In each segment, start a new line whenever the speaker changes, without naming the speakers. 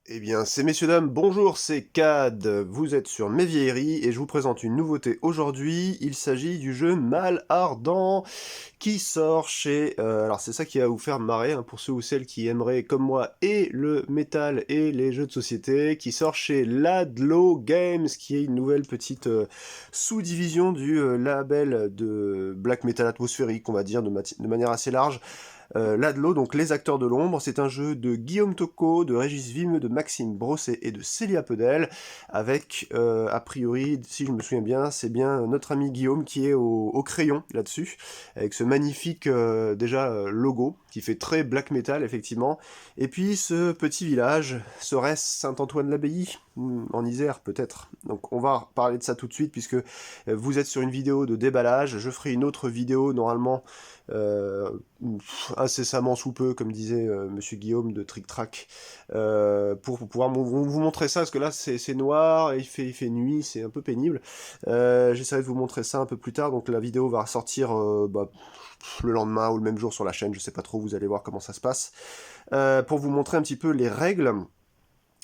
Eh bien, c'est messieurs dames, bonjour, c'est Cad, vous êtes sur Mes Vieilleries et je vous présente une nouveauté aujourd'hui, il s'agit du jeu Mal Ardent qui sort chez... alors c'est ça qui va vous faire marrer, hein, pour ceux ou celles qui aimeraient comme moi et le métal et les jeux de société, qui sort chez Ladlo Games, qui est une nouvelle petite sous-division du label de black metal atmosphérique, on va dire, de manière assez large. Ladlo, donc Les Acteurs de l'Ombre, c'est un jeu de Guillaume Tocco, de Régis Vimeux, de Maxime Brosset et de Célia Pedel, avec, a priori, si je me souviens bien, c'est bien notre ami Guillaume qui est au crayon là-dessus, avec ce magnifique logo, qui fait très black metal, effectivement, et puis ce petit village, serait-ce Saint-Antoine-l'Abbaye, en Isère peut-être. Donc on va parler de ça tout de suite, puisque vous êtes sur une vidéo de déballage, je ferai une autre vidéo normalement euh, incessamment sous peu, comme disait Monsieur Guillaume de Trick Track, pour pouvoir vous montrer ça, parce que là c'est noir, et il fait nuit, c'est un peu pénible. J'essaierai de vous montrer ça un peu plus tard, donc la vidéo va sortir le lendemain ou le même jour sur la chaîne, je sais pas trop, vous allez voir comment ça se passe, pour vous montrer un petit peu les règles.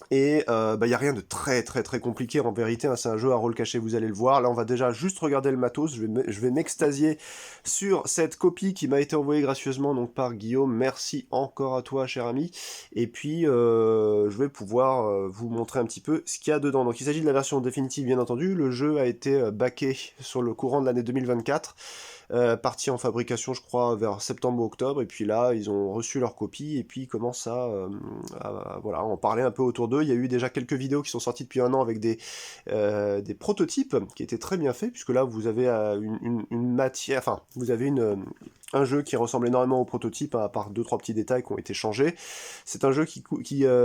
Et y a rien de très compliqué en vérité, hein, c'est un jeu à rôle caché, vous allez le voir. Là on va déjà juste regarder le matos, je vais m'extasier sur cette copie qui m'a été envoyée gracieusement donc par Guillaume, merci encore à toi cher ami. Et puis je vais pouvoir vous montrer un petit peu ce qu'il y a dedans. Donc il s'agit de la version définitive bien entendu, le jeu a été backé sur le courant de l'année 2024. Parti en fabrication, je crois, vers septembre ou octobre, et puis là, ils ont reçu leur copie, et puis ils commencent voilà, en parler un peu autour d'eux. Il y a eu déjà quelques vidéos qui sont sorties depuis un an avec des prototypes qui étaient très bien faits, puisque là, vous avez une matière, enfin, vous avez un jeu qui ressemble énormément au prototype, hein, à part 2-3 petits détails qui ont été changés. C'est un jeu qui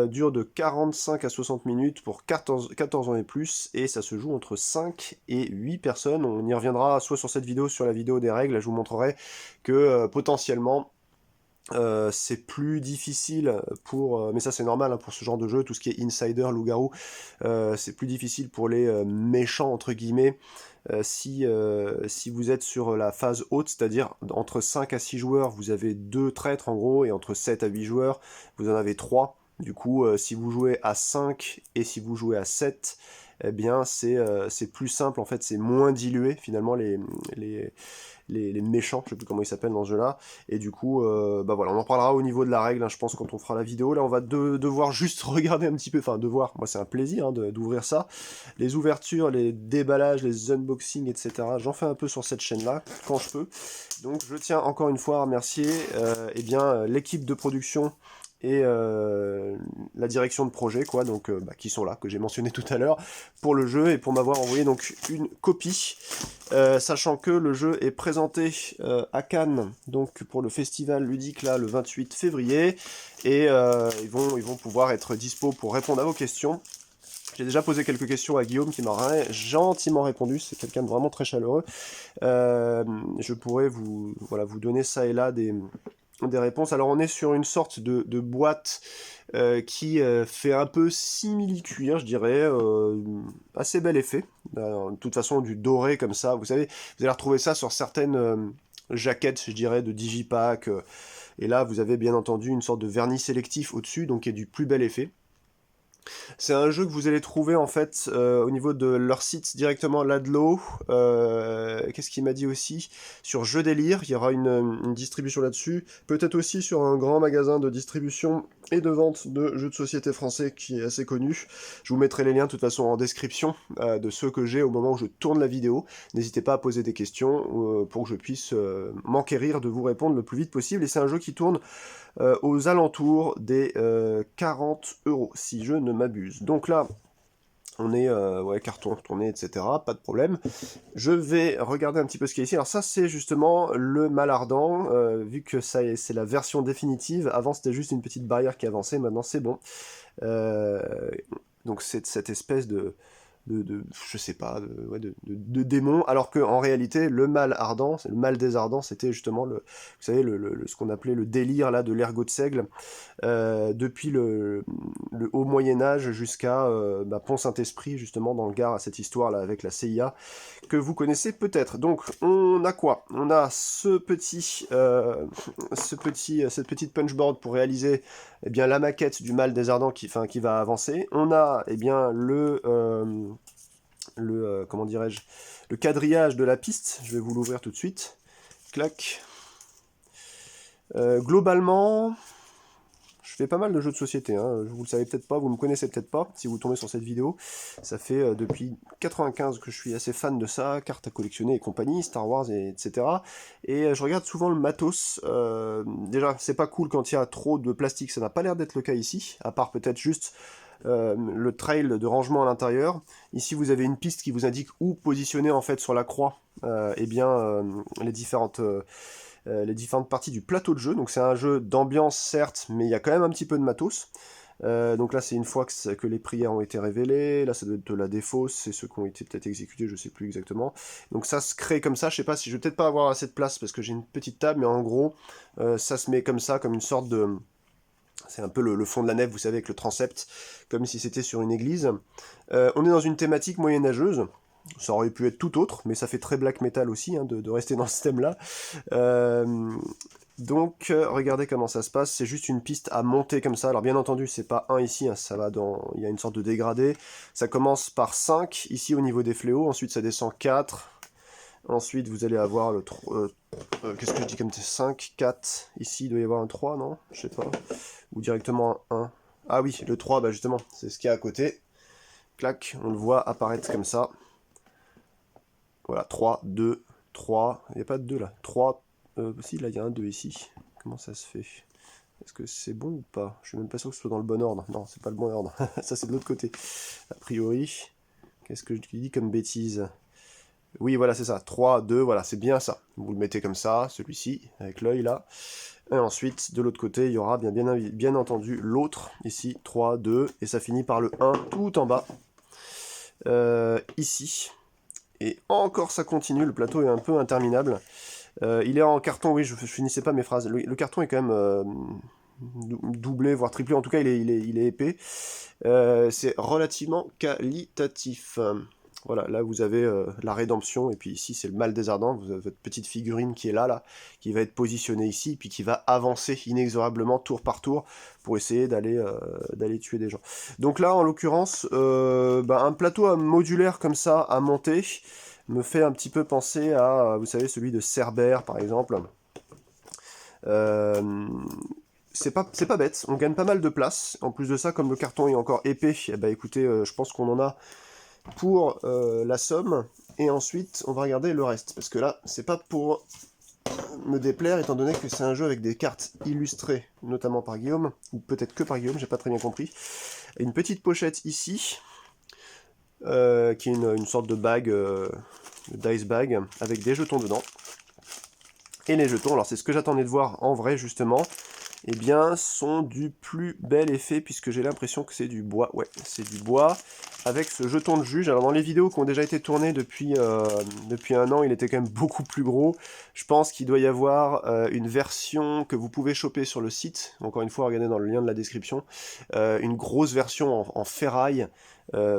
dure de 45 à 60 minutes pour 14 ans et plus, et ça se joue entre 5 et 8 personnes. On y reviendra soit sur cette vidéo, sur la vidéo des règles, je vous montrerai que potentiellement c'est plus difficile mais ça c'est normal, hein, pour ce genre de jeu, tout ce qui est insider, loup-garou, c'est plus difficile pour les méchants entre guillemets, si vous êtes sur la phase haute, c'est-à-dire entre 5 à 6 joueurs, vous avez 2 traîtres en gros, et entre 7 à 8 joueurs, vous en avez 3. Du coup, si vous jouez à 5 et si vous jouez à 7, eh bien c'est plus simple, en fait, c'est moins dilué finalement les, les méchants, je sais plus comment ils s'appellent dans ce jeu-là, et du coup, voilà, on en parlera au niveau de la règle, hein, je pense, quand on fera la vidéo. Là, on va devoir juste regarder un petit peu, enfin, devoir, moi c'est un plaisir, hein, d'ouvrir ça, les ouvertures, les déballages, les unboxings, etc. J'en fais un peu sur cette chaîne-là, quand je peux. Donc je tiens encore une fois à remercier l'équipe de production et la direction de projet, quoi, donc qui sont là, que j'ai mentionné tout à l'heure, pour le jeu, et pour m'avoir envoyé donc une copie, sachant que le jeu est présenté à Cannes, donc pour le festival ludique là, le 28 février, et ils vont pouvoir être dispo pour répondre à vos questions. J'ai déjà posé quelques questions à Guillaume qui m'a gentiment répondu, c'est quelqu'un de vraiment très chaleureux. Je pourrais vous donner ça et là des réponses. Alors on est sur une sorte de boîte qui fait un peu simili-cuir, je dirais, assez bel effet. De toute façon, du doré comme ça, vous savez, vous allez retrouver ça sur certaines jaquettes, je dirais, de Digipack. Et là, vous avez bien entendu une sorte de vernis sélectif au-dessus, donc qui est du plus bel effet. C'est un jeu que vous allez trouver en fait au niveau de leur site directement, Ladlo. Qu'est-ce qu'il m'a dit aussi? Sur Jeux Délire, il y aura une distribution là-dessus. Peut-être aussi sur un grand magasin de distribution et de vente de jeux de société français qui est assez connu. Je vous mettrai les liens de toute façon en description de ceux que j'ai au moment où je tourne la vidéo. N'hésitez pas à poser des questions pour que je puisse m'enquérir de vous répondre le plus vite possible. Et c'est un jeu qui tourne aux alentours des 40 €, si je ne m'abuse. Donc là, on est carton retourné, etc. Pas de problème. Je vais regarder un petit peu ce qu'il y a ici. Alors ça, c'est justement le Mal Ardent, vu que c'est la version définitive. Avant, c'était juste une petite barrière qui avançait. Maintenant, c'est bon. Euh, donc c'est cette espèce je sais pas, de démon, alors que en réalité, le mal ardent, c'est le mal des ardents, c'était justement vous savez, ce qu'on appelait le délire là de l'ergot de seigle, depuis le haut Moyen-Âge jusqu'à Pont-Saint-Esprit, justement, dans le Gard, à cette histoire là avec la CIA, que vous connaissez peut-être. Donc, on a quoi? On a cette petite punchboard pour réaliser eh bien, la maquette du Mal des Ardents qui va avancer. On a eh bien, comment dirais-je, le quadrillage de la piste. Je vais vous l'ouvrir tout de suite. Clac. Globalement, je fais pas mal de jeux de société, hein. Vous le savez peut-être pas, vous me connaissez peut-être pas, si vous tombez sur cette vidéo. Ça fait depuis 95 que je suis assez fan de ça, cartes à collectionner et compagnie, Star Wars, etc. Et je regarde souvent le matos. Déjà, c'est pas cool quand il y a trop de plastique, ça n'a pas l'air d'être le cas ici, à part peut-être juste le trail de rangement à l'intérieur. Ici, vous avez une piste qui vous indique où positionner en fait sur la croix eh bien, les différentes parties du plateau de jeu. Donc c'est un jeu d'ambiance certes, mais il y a quand même un petit peu de matos. Donc là c'est une fois que les prières ont été révélées, là ça doit être de la défausse, c'est ceux qui ont été peut-être exécutés, je sais plus exactement. Donc ça se crée comme ça, je sais pas si je vais peut-être pas avoir assez de place parce que j'ai une petite table, mais en gros ça se met comme ça, comme une sorte de... C'est un peu le fond de la nef, vous savez, avec le transept, comme si c'était sur une église. On est dans une thématique moyenâgeuse, ça aurait pu être tout autre, mais ça fait très black metal aussi, hein, de rester dans ce thème-là. Donc, regardez comment ça se passe, c'est juste une piste à monter comme ça. Alors bien entendu, c'est pas 1 ici, hein, ça va dans... il y a une sorte de dégradé. Ça commence par 5, ici au niveau des fléaux, ensuite ça descend 4. Ensuite, vous allez avoir le... qu'est-ce que je dis comme 5, 4. Ici, il doit y avoir un 3, non? Je sais pas. Ou directement un 1. Ah oui, le 3, bah justement, c'est ce qu'il y a à côté. Clac, on le voit apparaître comme ça. Voilà, 3, 2, 3. Il n'y a pas de 2 là. 3. Si, là, il y a un 2 ici. Comment ça se fait? Est-ce que c'est bon ou pas? Je suis même pas sûr que ce soit dans le bon ordre. Non, c'est pas le bon ordre. Ça, c'est de l'autre côté. A priori. Qu'est-ce que je dis comme bêtise? Oui, voilà, c'est ça. 3, 2, voilà, c'est bien ça. Vous le mettez comme ça, celui-ci, avec l'œil là. Et ensuite, de l'autre côté, il y aura bien entendu l'autre, ici, 3, 2, et ça finit par le 1 tout en bas. Ici. Et encore ça continue, le plateau est un peu interminable. Il est en carton, oui, je finissais pas mes phrases. Le carton est quand même doublé, voire triplé, en tout cas il est épais. C'est relativement qualitatif. Voilà, là vous avez la rédemption, et puis ici c'est le Mal des Ardents, vous avez votre petite figurine qui est là, qui va être positionnée ici, puis qui va avancer inexorablement tour par tour pour essayer d'aller tuer des gens. Donc là en l'occurrence, un plateau modulaire comme ça à monter me fait un petit peu penser à, vous savez, celui de Cerbère par exemple. C'est pas bête, on gagne pas mal de place. En plus de ça, comme le carton est encore épais, eh ben, écoutez, je pense qu'on en a pour la somme. Et ensuite, on va regarder le reste. Parce que là, c'est pas pour me déplaire, étant donné que c'est un jeu avec des cartes illustrées, notamment par Guillaume, ou peut-être que par Guillaume, j'ai pas très bien compris. Et une petite pochette ici, qui est une sorte de bague, dice bag, avec des jetons dedans. Et les jetons, alors c'est ce que j'attendais de voir en vrai justement, eh bien sont du plus bel effet puisque j'ai l'impression que c'est du bois. Ouais, c'est du bois avec ce jeton de juge. Alors dans les vidéos qui ont déjà été tournées depuis un an, il était quand même beaucoup plus gros. Je pense qu'il doit y avoir une version que vous pouvez choper sur le site. Encore une fois, regardez dans le lien de la description. Une grosse version en ferraille.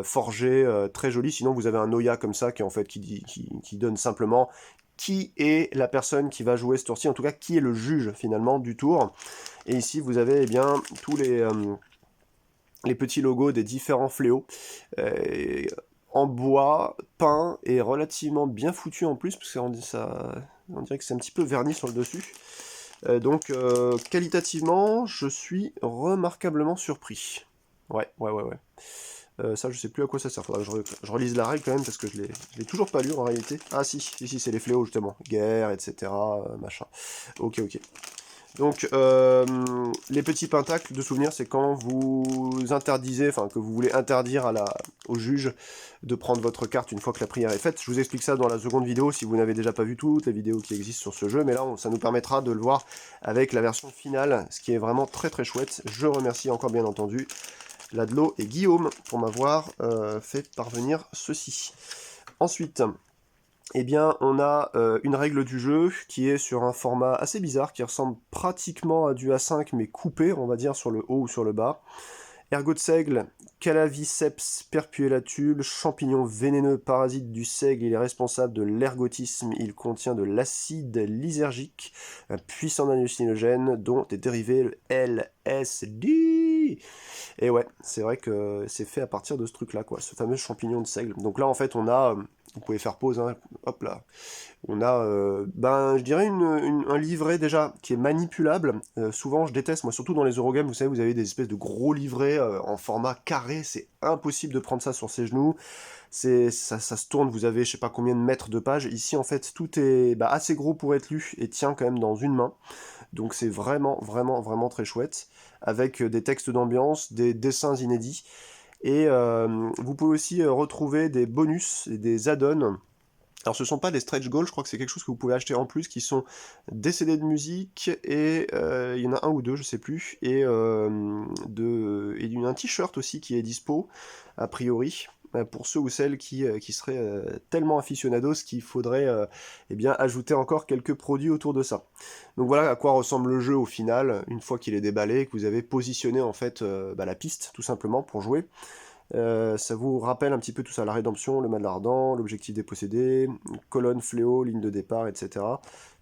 Forgée, très jolie. Sinon vous avez un Oya comme ça qui en fait qui donne simplement qui est la personne qui va jouer ce tour-ci, en tout cas qui est le juge finalement du tour. Et ici vous avez eh bien tous les petits logos des différents fléaux en bois, peint et relativement bien foutu en plus, parce qu'on dirait que c'est un petit peu verni sur le dessus. Donc qualitativement, je suis remarquablement surpris. Ouais. Ça, je sais plus à quoi ça sert. Faudra que je relise la règle quand même, parce que je l'ai toujours pas lu en réalité. Ah si, c'est les fléaux justement. Guerre, etc. Machin. Ok. Donc, les petits pentacles de souvenirs, c'est quand vous interdisez, enfin que vous voulez interdire au juge de prendre votre carte une fois que la prière est faite. Je vous explique ça dans la seconde vidéo, si vous n'avez déjà pas vu toutes les vidéos qui existent sur ce jeu, mais là, ça nous permettra de le voir avec la version finale, ce qui est vraiment très très chouette. Je remercie encore bien entendu Ladlo et Guillaume pour m'avoir fait parvenir ceci. Ensuite, eh bien, on a une règle du jeu qui est sur un format assez bizarre, qui ressemble pratiquement à du A5, mais coupé, on va dire, sur le haut ou sur le bas. Ergot de seigle, Calaviceps perpuellatul, champignon vénéneux parasite du seigle, il est responsable de l'ergotisme, il contient de l'acide lysergique, un puissant hallucinogène dont est dérivé le LSD. Et ouais, c'est vrai que c'est fait à partir de ce truc-là, quoi, ce fameux champignon de seigle. Donc là, en fait, on a, vous pouvez faire pause, hein, hop là, on a, je dirais un livret déjà qui est manipulable. Souvent, je déteste, moi, surtout dans les Eurogames, vous savez, vous avez des espèces de gros livrets en format carré, c'est impossible de prendre ça sur ses genoux. Ça se tourne, vous avez je sais pas combien de mètres de pages. Ici, en fait, tout est assez gros pour être lu et tient quand même dans une main. Donc c'est vraiment, vraiment, vraiment très chouette, avec des textes d'ambiance, des dessins inédits. Et vous pouvez aussi retrouver des bonus et des add-ons. Alors ce sont pas des stretch goals, je crois que c'est quelque chose que vous pouvez acheter en plus, qui sont des CD de musique, et il y en a un ou deux, je sais plus, et un t-shirt aussi qui est dispo, a priori, pour ceux ou celles qui seraient tellement aficionados qu'il faudrait eh bien, ajouter encore quelques produits autour de ça. Donc voilà à quoi ressemble le jeu au final, une fois qu'il est déballé, que vous avez positionné en fait la piste, tout simplement, pour jouer. Ça vous rappelle un petit peu tout ça, la rédemption, le mal ardent, l'objectif dépossédé, colonne, fléau, ligne de départ, etc.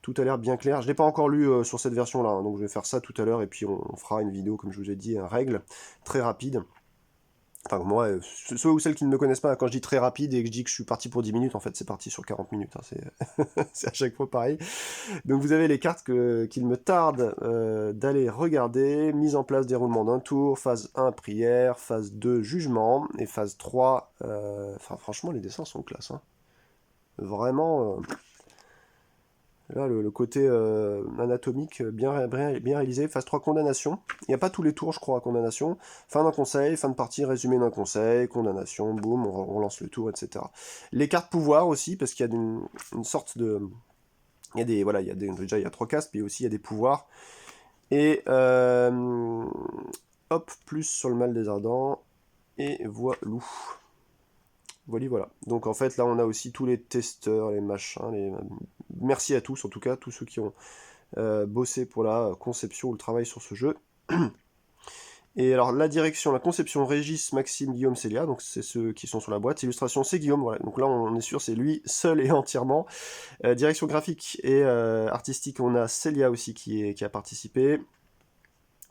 Tout a l'air bien clair. Je ne l'ai pas encore lu sur cette version-là, hein, donc je vais faire ça tout à l'heure, et puis on fera une vidéo, comme je vous ai dit, en règle, très rapide. Enfin, moi, ceux ou celles qui ne me connaissent pas, quand je dis très rapide et que je dis que je suis parti pour 10 minutes, en fait, c'est parti sur 40 minutes. Hein, c'est à chaque fois pareil. Donc vous avez les cartes qu'il me tarde d'aller regarder. Mise en place, déroulement d'un tour. Phase 1, prière. Phase 2, jugement. Et phase 3, franchement, les dessins sont classe. Hein. Vraiment, là, le côté anatomique bien réalisé. Phase 3, condamnation. Il n'y a pas tous les tours, je crois, à condamnation. Fin d'un conseil, fin de partie, résumé d'un conseil, condamnation, boum, on lance le tour, etc. Les cartes pouvoir aussi, parce qu'il y a une sorte de... Il y a des, voilà, déjà il y a 3 castes, puis aussi il y a des pouvoirs. Et hop, plus sur le mal des ardents. Et voilà. Voilà. Donc en fait là on a aussi tous les testeurs, les machins, merci à tous, en tout cas tous ceux qui ont bossé pour la conception ou le travail sur ce jeu. Et alors la direction, la conception, Régis, Maxime, Guillaume, Célia, donc c'est ceux qui sont sur la boîte. Illustration, c'est Guillaume, voilà. Donc là on est sûr, c'est lui seul et entièrement. Direction graphique et artistique, on a Célia aussi qui a participé.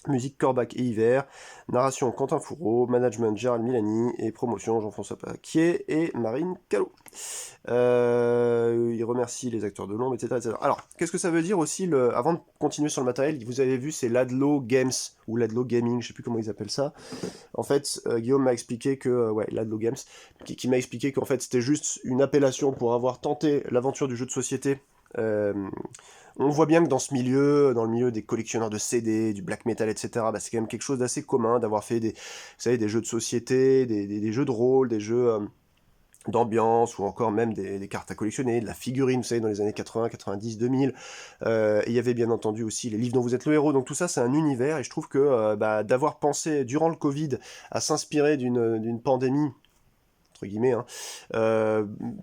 Musique Corbac et Hiver, narration Quentin Fourreau, management Gérald Milani et promotion Jean-François Paquier et Marine Callot. Il remercie les acteurs de l'ombre, etc., etc. Alors, qu'est-ce que ça veut dire aussi avant de continuer sur le matériel, vous avez vu, c'est Ladlo Games ou Ladlo Gaming, je sais plus comment ils appellent ça. En fait, Guillaume m'a expliqué que, Ladlo Games, qui m'a expliqué qu'en fait c'était juste une appellation pour avoir tenté l'aventure du jeu de société. On voit bien que dans ce milieu, dans le milieu des collectionneurs de CD, du black metal, etc., c'est quand même quelque chose d'assez commun d'avoir fait vous savez, des jeux de société, des jeux de rôle, des jeux d'ambiance, ou encore même des cartes à collectionner, de la figurine, vous savez, dans les années 80, 90, 2000. Et il y avait bien entendu aussi les livres dont vous êtes le héros. Donc tout ça, c'est un univers, et je trouve que d'avoir pensé, durant le Covid, à s'inspirer d'une pandémie, entre guillemets, hein,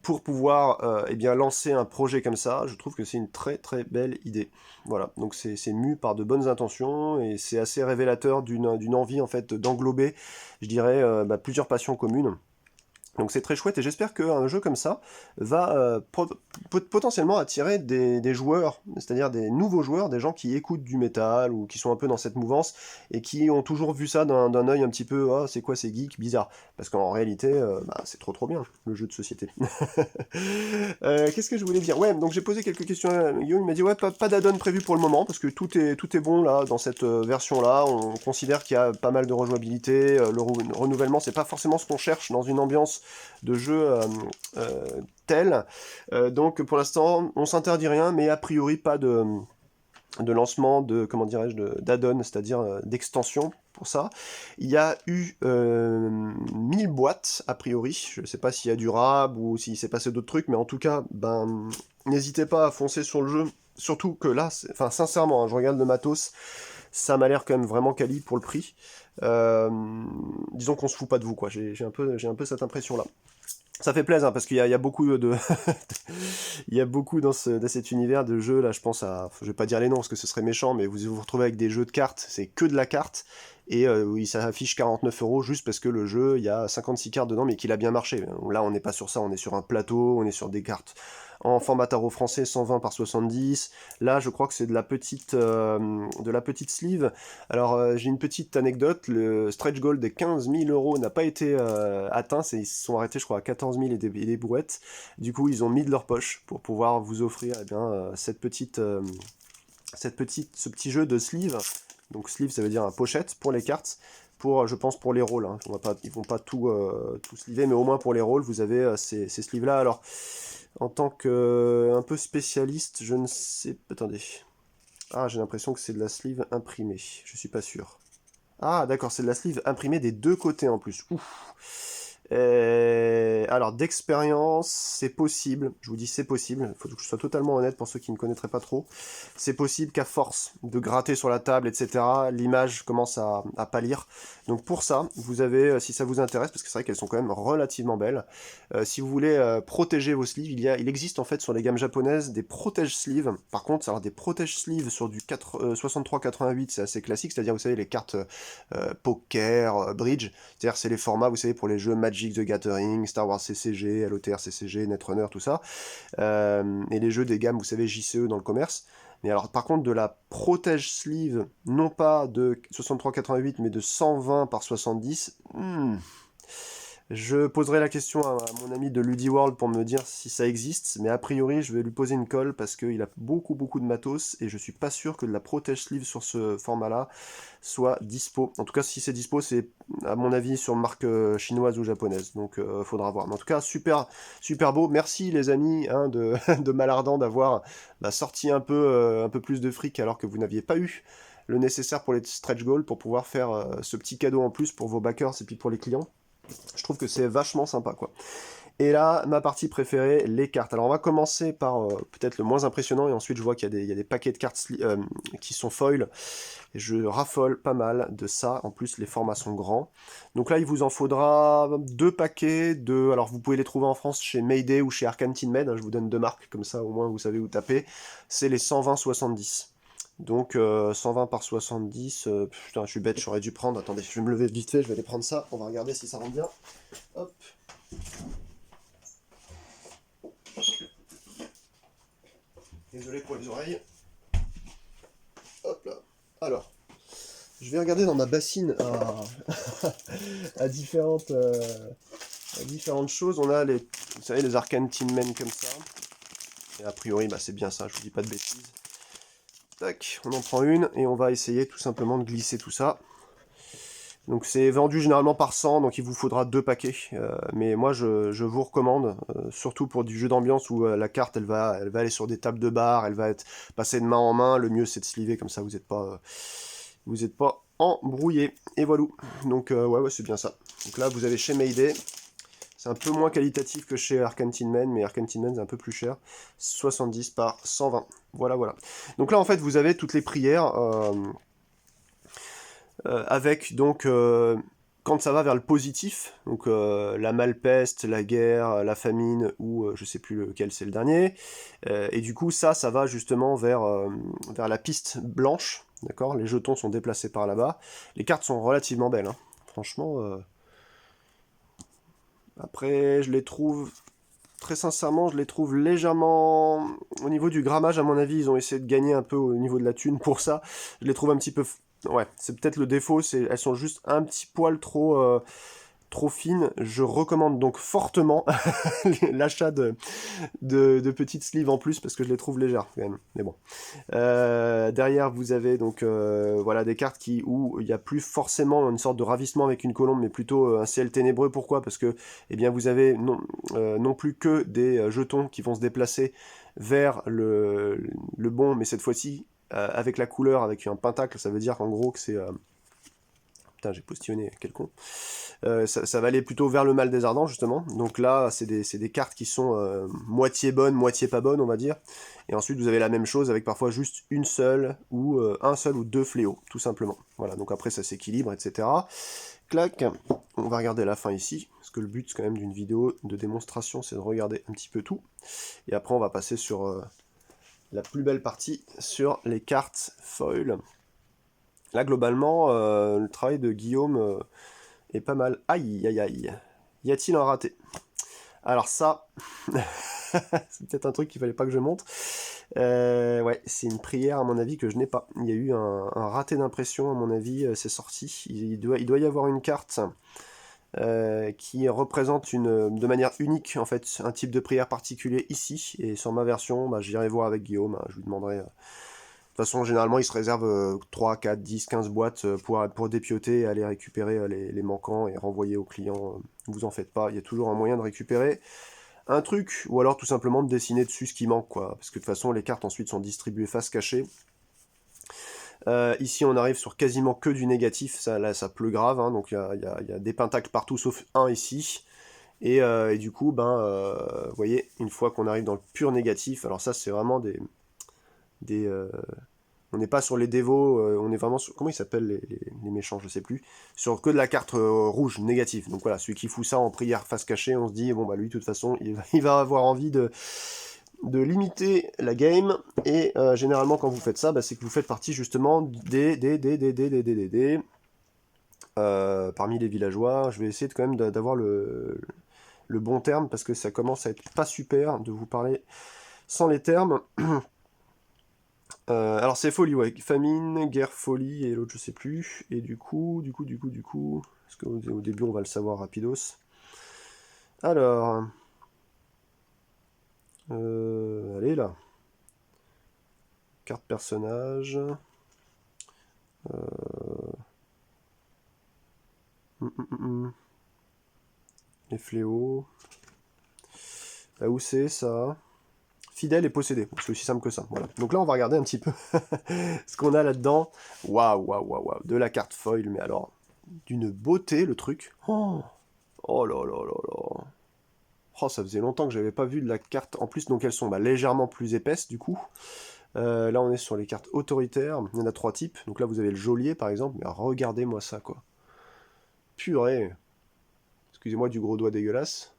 pour pouvoir lancer un projet comme ça, je trouve que c'est une très très belle idée. Voilà, donc c'est mu par de bonnes intentions, et c'est assez révélateur d'une envie en fait d'englober, je dirais, plusieurs passions communes. Donc c'est très chouette, et j'espère qu'un jeu comme ça va potentiellement attirer des joueurs, c'est-à-dire des nouveaux joueurs, des gens qui écoutent du métal ou qui sont un peu dans cette mouvance et qui ont toujours vu ça d'un œil un petit peu « Ah, c'est quoi ces geeks bizarres ?» Parce qu'en réalité, c'est trop bien, le jeu de société. Qu'est-ce que je voulais dire? Ouais, donc j'ai posé quelques questions à Guillaume, il m'a dit « Ouais, pas d'add-on prévu pour le moment, parce que tout est bon là, dans cette version-là, on considère qu'il y a pas mal de rejouabilité, le renouvellement, c'est pas forcément ce qu'on cherche dans une ambiance de jeu tel. Donc pour l'instant, on s'interdit rien, mais a priori pas de lancement d'add-on, c'est-à-dire d'extension pour ça. Il y a eu 1000 boîtes, a priori. Je ne sais pas s'il y a du rab ou s'il s'est passé d'autres trucs, mais en tout cas, n'hésitez pas à foncer sur le jeu. Surtout que là, sincèrement, hein, je regarde le matos, ça m'a l'air quand même vraiment quali pour le prix. Disons qu'on se fout pas de vous, quoi. J'ai un peu cette impression-là. Ça fait plaisir, hein, parce qu'il y a beaucoup de... il y a beaucoup dans cet univers de jeux, là, je pense à... Je vais pas dire les noms, parce que ce serait méchant, mais vous vous retrouvez avec des jeux de cartes, c'est que de la carte, et oui, ça affiche 49 € juste parce que le jeu, il y a 56 cartes dedans, mais qu'il a bien marché. Là, on n'est pas sur ça, on est sur un plateau, on est sur des cartes en format tarot français, 120 par 70. Là, je crois que c'est de la petite sleeve. Alors, j'ai une petite anecdote, le stretch goal des 15 000 € n'a pas été atteint, ils se sont arrêtés, je crois, à 14 000 et des brouettes. Du coup, ils ont mis de leur poche pour pouvoir vous offrir eh bien, ce petit jeu de sleeve. Donc sleeve, ça veut dire un pochette pour les cartes, pour, je pense, pour les rôles. Hein. Ils vont pas tout sleever, mais au moins pour les rôles, vous avez ces sleeves-là. Alors, en tant que un peu spécialiste, je ne sais... Attendez. Ah, j'ai l'impression que c'est de la sleeve imprimée. Je suis pas sûr. Ah, d'accord, c'est de la sleeve imprimée des deux côtés en plus. Ouf. Alors, d'expérience, c'est possible. Je vous dis c'est possible. Il faut que je sois totalement honnête pour ceux qui ne connaîtraient pas trop. C'est possible qu'à force de gratter sur la table, etc., l'image commence à pâlir. Donc pour ça, vous avez, si ça vous intéresse, parce que c'est vrai qu'elles sont quand même relativement belles, si vous voulez protéger vos sleeves, il existe en fait sur les gammes japonaises des protège sleeves. Par contre, alors des protège sleeves sur du 63-88, c'est assez classique, c'est-à-dire vous savez les cartes poker, bridge, c'est-à-dire c'est les formats, vous savez, pour les jeux Magic the Gathering, Star Wars CCG, LOTR CCG, Netrunner, tout ça, et les jeux des gammes, vous savez, JCE dans le commerce. Mais alors, par contre, de la protège sleeve, non pas de 63-88, mais de 120 par 70, je poserai la question à mon ami de LudiWorld pour me dire si ça existe, mais a priori, je vais lui poser une colle parce qu'il a beaucoup de matos et je suis pas sûr que de la protège sleeve sur ce format-là soit dispo. En tout cas, si c'est dispo, c'est à mon avis sur marque chinoise ou japonaise, donc faudra voir. Mais en tout cas, super beau. Merci les amis hein, de Malardant d'avoir sorti un peu plus de fric alors que vous n'aviez pas eu le nécessaire pour les stretch goals pour pouvoir faire ce petit cadeau en plus pour vos backers et puis pour les clients. Je trouve que c'est vachement sympa, quoi. Et là, ma partie préférée, les cartes. Alors, on va commencer par peut-être le moins impressionnant, et ensuite, je vois qu'il y a des paquets de cartes qui sont foil, et je raffole pas mal de ça. En plus, les formats sont grands. Donc là, il vous en faudra deux paquets de... Alors, vous pouvez les trouver en France chez Mayday ou chez Arcane Tin Med. Hein, je vous donne deux marques, comme ça, au moins, vous savez où taper. C'est les 120-70. Donc 120 par 70, putain je suis bête, j'aurais dû prendre, attendez, je vais me lever vite fait, je vais aller prendre ça, on va regarder si ça rentre bien. Hop. Désolé pour les oreilles. Hop là. Alors, je vais regarder dans ma bassine à différentes choses. On a vous savez, les Arcane Tin Men comme ça. Et a priori, c'est bien ça, je vous dis pas de bêtises. Tac, on en prend une et on va essayer tout simplement de glisser tout ça. Donc c'est vendu généralement par 100, donc il vous faudra deux paquets. Mais moi je vous recommande, surtout pour du jeu d'ambiance où la carte elle va aller sur des tables de bar, elle va être passée de main en main. Le mieux c'est de sliver comme ça, vous n'êtes pas embrouillé. Et voilà. Donc ouais c'est bien ça. Donc là vous avez chez Mayday. C'est un peu moins qualitatif que chez Arcane Tin Men, mais Arcane Tin Men c'est un peu plus cher. 70 par 120. Voilà. Donc là en fait vous avez toutes les prières. Avec donc quand ça va vers le positif, donc la malpeste, la guerre, la famine, ou je sais plus lequel c'est le dernier, et du coup ça va justement vers la piste blanche, d'accord. Les jetons sont déplacés par là-bas, les cartes sont relativement belles, hein. Franchement, après je les trouve, très sincèrement, je les trouve légèrement, au niveau du grammage à mon avis, ils ont essayé de gagner un peu au niveau de la thune pour ça, je les trouve un petit peu... Ouais, c'est peut-être le défaut, elles sont juste un petit poil trop fines. Je recommande donc fortement l'achat de petites sleeves en plus parce que je les trouve légères quand même. Mais bon. Derrière, vous avez donc voilà des cartes où il n'y a plus forcément une sorte de ravissement avec une colombe, mais plutôt un ciel ténébreux. Pourquoi? Parce que eh bien, vous avez non plus que des jetons qui vont se déplacer vers le bon, mais cette fois-ci avec la couleur, avec un pentacle, ça veut dire qu'en gros que c'est... Putain, j'ai postillonné, quel con. Ça va aller plutôt vers le mal des ardents, justement. Donc là, c'est des cartes qui sont moitié bonnes, moitié pas bonnes, on va dire. Et ensuite, vous avez la même chose avec parfois juste une seule, ou un seul ou deux fléaux, tout simplement. Voilà, donc après, ça s'équilibre, etc. Clac, on va regarder la fin ici, parce que le but, quand même, d'une vidéo de démonstration, c'est de regarder un petit peu tout. Et après, on va passer sur... la plus belle partie sur les cartes foil. Là, globalement, le travail de Guillaume est pas mal. Aïe, aïe, aïe. Y a-t-il un raté? Alors ça, c'est peut-être un truc qu'il fallait pas que je montre. Ouais, c'est une prière à mon avis que je n'ai pas. Il y a eu un raté d'impression à mon avis, c'est sorti. Il doit y avoir une carte qui représente de manière unique en fait un type de prière particulier ici. Et sur ma version, bah, j'irai voir avec Guillaume. Je lui demanderai. De toute façon, généralement, il se réserve 3, 4, 10, 15 boîtes pour dépioter et aller récupérer les manquants et renvoyer au client. Vous en faites pas, il y a toujours un moyen de récupérer un truc, ou alors tout simplement de dessiner dessus ce qui manque, quoi. Parce que de toute façon, les cartes ensuite sont distribuées face cachée. Ici, on arrive sur quasiment que du négatif, ça, là, ça pleut grave, hein, donc il y a des pentacles partout sauf un ici. Et du coup, vous voyez, une fois qu'on arrive dans le pur négatif, alors ça, c'est vraiment des on n'est pas sur les dévots, on est vraiment sur... Comment ils s'appellent les méchants, je sais plus. Sur que de la carte rouge, négative. Donc voilà, celui qui fout ça en prière face cachée, on se dit, bon bah lui, de toute façon, il va avoir envie de limiter la game. Et généralement, quand vous faites ça, c'est que vous faites partie justement parmi les villageois. Je vais essayer quand même d'avoir le bon terme, parce que ça commence à être pas super de vous parler sans les termes. Alors c'est folie, ouais. Famine, guerre, folie, et l'autre je sais plus. Et du coup, parce qu'au début on va le savoir rapidos. Alors, allez là. Carte personnage. Les fléaux. Là où c'est ça? Fidèle et possédé. C'est aussi simple que ça. Voilà. Donc là on va regarder un petit peu ce qu'on a là-dedans. Waouh, waouh, waouh, waouh. De la carte foil, mais alors, d'une beauté le truc. Oh là là là là. Oh, ça faisait longtemps que j'avais pas vu de la carte. En plus, donc elles sont légèrement plus épaisses du coup. Là, on est sur les cartes autoritaires. Il y en a 3 types. Donc là, vous avez le geôlier par exemple. Mais regardez-moi ça, quoi. Purée. Excusez-moi du gros doigt dégueulasse.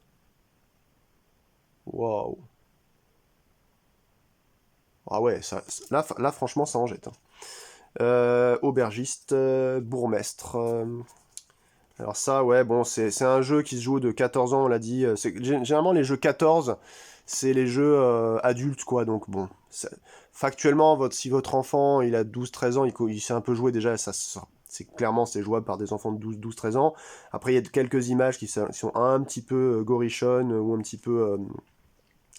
Waouh. Ah ouais, là, franchement, ça en jette, hein. Aubergiste, bourgmestre. Alors ça, ouais, bon, c'est un jeu qui se joue de 14 ans, on l'a dit. Généralement, les jeux 14, c'est les jeux adultes, quoi. Donc bon, factuellement, si votre enfant, il a 12-13 ans, il sait un peu jouer déjà, c'est jouable par des enfants de 12-13 ans. Après, il y a quelques images qui sont un petit peu gorichonnes ou un petit peu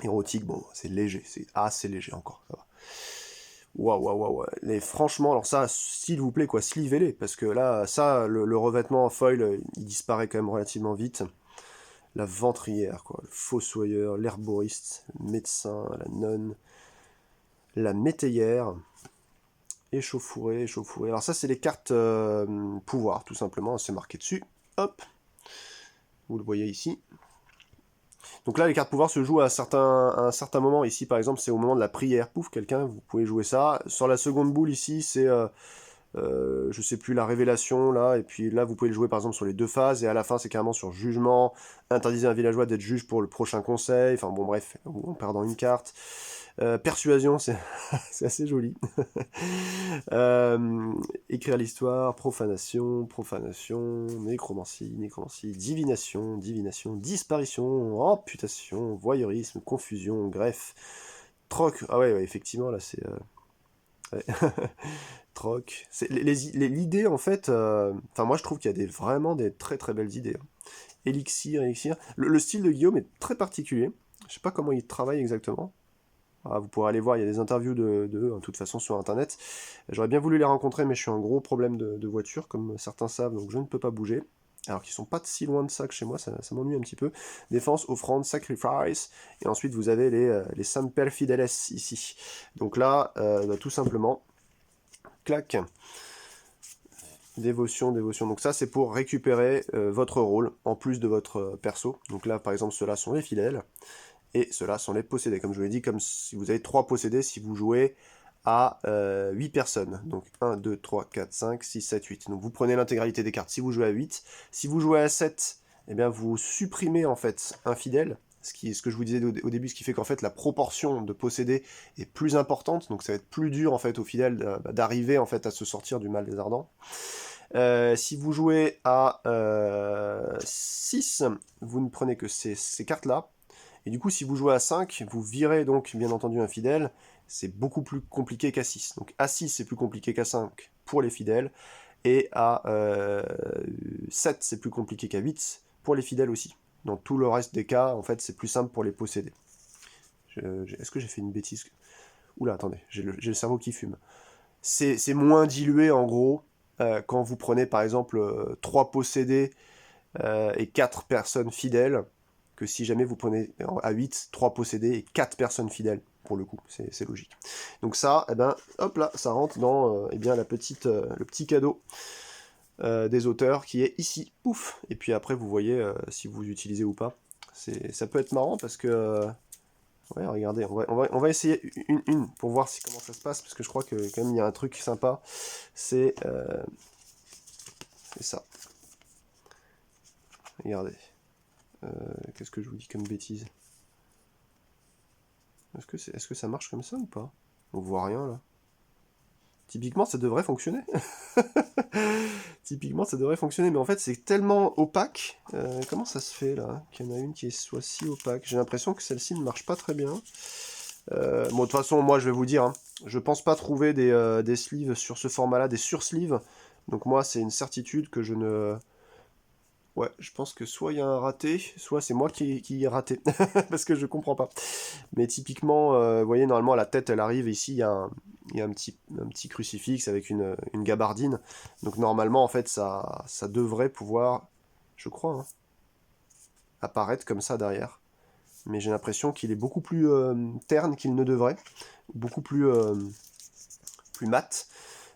érotiques. Bon, c'est léger, c'est assez léger encore, ça va. Waouh, waouh, waouh. Mais franchement, alors ça, s'il vous plaît, quoi, slivez-les, parce que là, ça, le revêtement en foil, il disparaît quand même relativement vite. La ventrière, quoi, le fossoyeur, l'herboriste, le médecin, la nonne, la métayère, échauffourée, échauffourée. Alors ça, c'est les cartes pouvoir, tout simplement, c'est marqué dessus. Hop, vous le voyez ici. Donc là, les cartes pouvoir se jouent à un certain moment. Ici, par exemple, c'est au moment de la prière. Pouf, quelqu'un, vous pouvez jouer ça. Sur la seconde boule, ici, c'est... je sais plus, la révélation, là, et puis là, vous pouvez le jouer par exemple sur les 2 phases, et à la fin, c'est carrément sur jugement, interdisez à un villageois d'être juge pour le prochain conseil, enfin bon, bref, en perdant une carte. Persuasion, c'est assez joli. Écrire l'histoire, profanation, nécromancie, divination, disparition, amputation, voyeurisme, confusion, greffe, troc. Ah ouais, effectivement, là, c'est... ouais. Troc. L'idée, en fait, enfin, moi, je trouve qu'il y a vraiment des très très belles idées, hein. Élixir. Le style de Guillaume est très particulier. Je sais pas comment il travaille exactement. Ah, vous pourrez aller voir, il y a des interviews de en toute façon sur internet. J'aurais bien voulu les rencontrer, mais je suis un gros problème de voiture, comme certains savent, donc je ne peux pas bouger. Alors qu'ils sont pas si loin de ça que chez moi, ça m'ennuie un petit peu. Défense, offrande, sacrifice, et ensuite vous avez les Semper Fideles ici. Donc là, tout simplement, clac, dévotion. Donc ça, c'est pour récupérer votre rôle, en plus de votre perso. Donc là, par exemple, ceux-là sont les fidèles, et ceux-là sont les possédés. Comme je vous l'ai dit, comme si vous avez 3 possédés si vous jouez à 8 personnes. Donc 1, 2, 3, 4, 5, 6, 7, 8. Donc vous prenez l'intégralité des cartes si vous jouez à 8. Si vous jouez à 7, eh bien vous supprimez en fait un fidèle. ce que je vous disais au début, ce qui fait qu'en fait la proportion de possédés est plus importante, donc ça va être plus dur en fait aux fidèles d'arriver en fait à se sortir du mal des ardents. Si vous jouez à 6, vous ne prenez que ces cartes-là. Et du coup, si vous jouez à 5, vous virez donc bien entendu un fidèle. C'est beaucoup plus compliqué qu'à 6. Donc à 6, c'est plus compliqué qu'à 5 pour les fidèles. Et à 7, c'est plus compliqué qu'à 8 pour les fidèles aussi. Dans tout le reste des cas, en fait, c'est plus simple pour les posséder. Est-ce que j'ai fait une bêtise? Oula, attendez, j'ai le cerveau qui fume. C'est moins dilué en gros quand vous prenez par exemple 3 possédés et 4 personnes fidèles que si jamais vous prenez à 8, 3 possédés et 4 personnes fidèles, pour le coup, c'est logique. Donc ça, eh ben, hop là, ça rentre dans eh bien, le petit cadeau des auteurs qui est ici, pouf. Et puis après, vous voyez si vous utilisez ou pas. Ça peut être marrant parce que... ouais, regardez, on va essayer une pour voir comment ça se passe, parce que je crois que quand même il y a un truc sympa, c'est ça. Regardez. Qu'est-ce que je vous dis comme bêtise? Est-ce que ça marche comme ça ou pas? On voit rien là. Typiquement, ça devrait fonctionner. Typiquement, ça devrait fonctionner, mais en fait, c'est tellement opaque. Comment ça se fait là qu'il y en a une qui soit si opaque? J'ai l'impression que celle-ci ne marche pas très bien. Bon, de toute façon, moi, je vais vous dire, hein, je pense pas trouver des sleeves sur ce format-là, des sur-sleeves. Donc moi, c'est une certitude que je ne... Ouais, je pense que soit il y a un raté, soit c'est moi qui ai raté, parce que je comprends pas. Mais typiquement, vous voyez, normalement, la tête, elle arrive, et ici, il y a un petit crucifix avec une gabardine. Donc normalement, en fait, ça devrait pouvoir, je crois, hein, apparaître comme ça derrière. Mais j'ai l'impression qu'il est beaucoup plus terne qu'il ne devrait, beaucoup plus mat.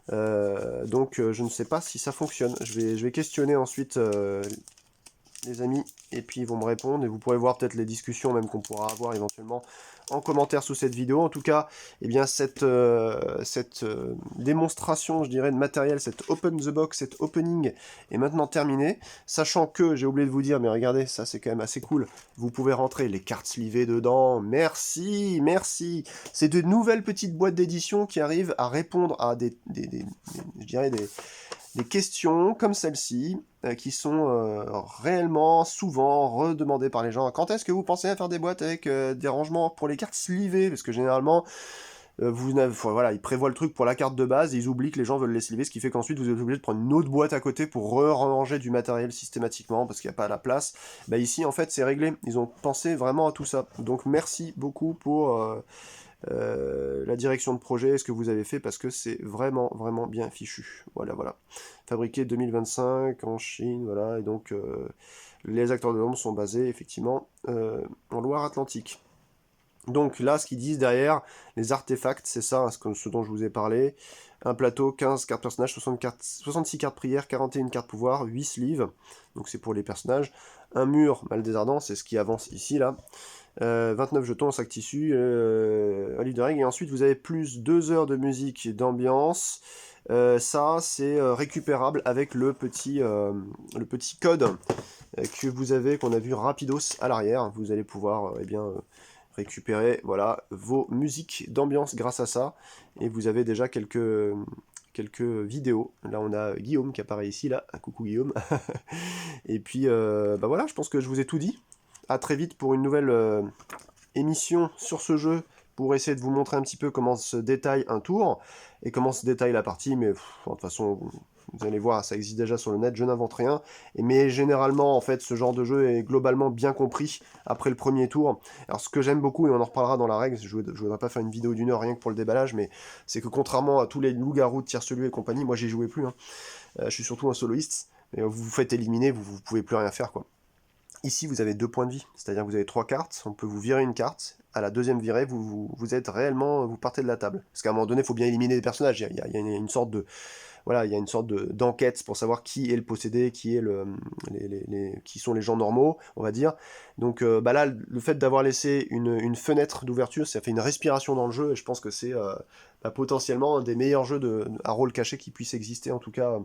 Donc je ne sais pas si ça fonctionne. Je vais questionner ensuite les amis, et puis ils vont me répondre, et vous pourrez voir peut-être les discussions même qu'on pourra avoir éventuellement en commentaire sous cette vidéo. En tout cas, eh bien cette démonstration, je dirais, de matériel, cette open the box, cet opening est maintenant terminée, sachant que, j'ai oublié de vous dire, mais regardez, ça c'est quand même assez cool, vous pouvez rentrer les cartes slivées dedans, merci, merci, c'est de nouvelles petites boîtes d'édition qui arrivent à répondre à je dirais des questions comme celle-ci, qui sont réellement souvent redemandées par les gens. Quand est-ce que vous pensez à faire des boîtes avec des rangements pour les cartes slivées? Parce que généralement, voilà, ils prévoient le truc pour la carte de base, et ils oublient que les gens veulent les sliver, ce qui fait qu'ensuite vous êtes obligé de prendre une autre boîte à côté pour ranger du matériel systématiquement, parce qu'il n'y a pas la place. Bah ici, en fait, c'est réglé. Ils ont pensé vraiment à tout ça. Donc merci beaucoup pour... la direction de projet, ce que vous avez fait, parce que c'est vraiment, vraiment bien fichu. Voilà, voilà. Fabriqué 2025 en Chine, voilà, et donc les acteurs de l'ombre sont basés effectivement en Loire-Atlantique. Donc là, ce qu'ils disent derrière, les artefacts, c'est ça, hein, ce dont je vous ai parlé. Un plateau, 15 cartes personnages, 66 cartes prières, 41 cartes pouvoir, 8 sleeves, donc c'est pour les personnages. Un mur, mal des ardents, c'est ce qui avance ici, là. 29 jetons en sac tissu, un livre de règles, et ensuite vous avez plus 2 heures de musique d'ambiance. Ça, c'est récupérable avec le petit code que vous avez, qu'on a vu rapidos à l'arrière. Vous allez pouvoir eh bien, récupérer voilà, vos musiques d'ambiance grâce à ça, et vous avez déjà quelques vidéos. Là on a Guillaume qui apparaît ici, là, coucou Guillaume. Et puis bah voilà, je pense que je vous ai tout dit. À très vite pour une nouvelle émission sur ce jeu, pour essayer de vous montrer un petit peu comment se détaille un tour, et comment se détaille la partie, mais de toute façon, vous allez voir, ça existe déjà sur le net, je n'invente rien, mais généralement, en fait, ce genre de jeu est globalement bien compris après le premier tour. Alors ce que j'aime beaucoup, et on en reparlera dans la règle, je voudrais pas faire une vidéo d'1 heure rien que pour le déballage, mais c'est que contrairement à tous les loups-garous de Tiercelue et compagnie, moi j'y jouais plus, hein. Je suis surtout un soloiste, et vous vous faites éliminer, vous pouvez plus rien faire, quoi. Ici, vous avez 2 points de vie, c'est-à-dire que vous avez 3 cartes, on peut vous virer une carte, à la deuxième virée, vous êtes réellement, vous partez de la table. Parce qu'à un moment donné, il faut bien éliminer des personnages, il y a une sorte de... Voilà, il y a une sorte d'enquête pour savoir qui est le possédé, qui est qui sont les gens normaux, on va dire. Donc bah là, le fait d'avoir laissé une fenêtre d'ouverture, ça fait une respiration dans le jeu, et je pense que c'est bah, potentiellement un des meilleurs jeux à rôle caché qui puisse exister, en tout cas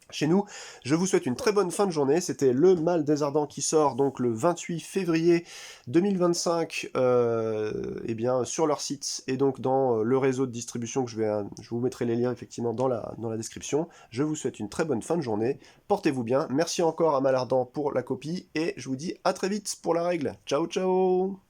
chez nous. Je vous souhaite une très bonne fin de journée. C'était Le Mal des Ardents qui sort donc le 28 février 2025 eh bien, sur leur site et donc dans le réseau de distribution que je vous mettrai les liens effectivement dans la description. Je vous souhaite une très bonne fin de journée. Portez-vous bien. Merci encore à Mal Ardent pour la copie et je vous dis à très vite pour la règle. Ciao ciao.